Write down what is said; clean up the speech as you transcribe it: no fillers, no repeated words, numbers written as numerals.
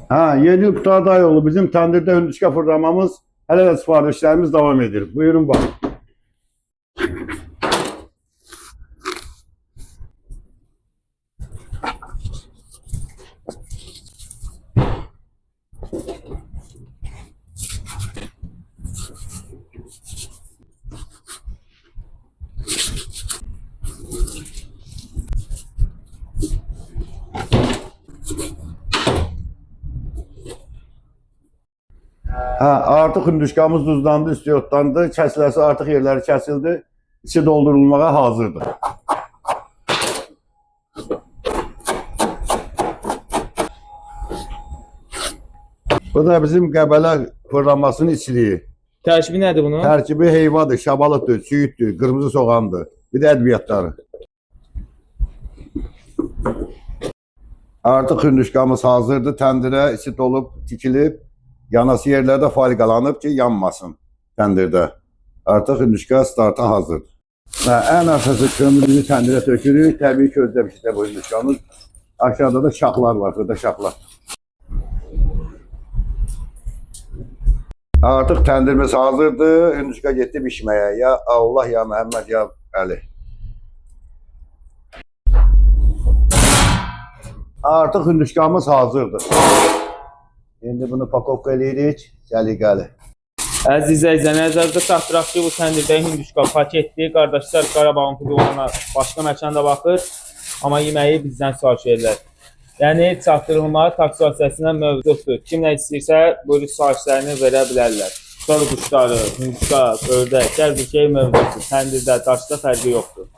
Ha, 7 yıl Qurtardayıoğlu bizim təndirdə hündüşka fırlamamız, hələ də sifarişlərimiz devam edir. Buyurun bax. Ha, artıq hündüşkamız duzlandı, üstü yotlandı, kəsiləsi artıq yerləri kəsildi, içi doldurulmağa hazırdır. Bu da bizim Qəbələ fırlamasının içiliği. Tərkibi nədir bunun? Tərkibi heyvadır, şabalıqdır, süyüddür, qırmızı soğandır, bir də ədviyyatları. Artıq hündüşkamız hazırdır, təndirə içi dolub, tikilib, yanası yerlərdə faliqalanıb ki, yanmasın təndirdə. Artıq hündüşka starta hazırdır. Və ən əsası kömürümüzü təndirə tökürük. Təbii ki, özdə bir şey bu hündüşkamız. Aşağıda da şaxlar var, burada şaxlar. Artıq təndirimiz hazırdır. Hündüşka getdi bişməyə. Ya Allah, ya Məhəmməd, ya Əli. Artıq hündüşkamız hazırdır. İndi bunu pakovka eləyirik, səliqəli. Əziz izləyicilər, nəzərdə saxlayırıq ki, bu təndirdə hündüşka paketli. Qardaşlar Qarabağın futboluna başqa məkanda baxır, amma yeməyi bizdən sifariş edirlər. Yəni, çatdırılma taksi vasitəsindən mövcuddur. Kim nə istəyirsə, buyurub sifarişlərini verə bilərlər. Sonra quşları, hündüşka, ördək, hər bir şey mövcuddur. Təndirdə, daşda fərqi yoxdur.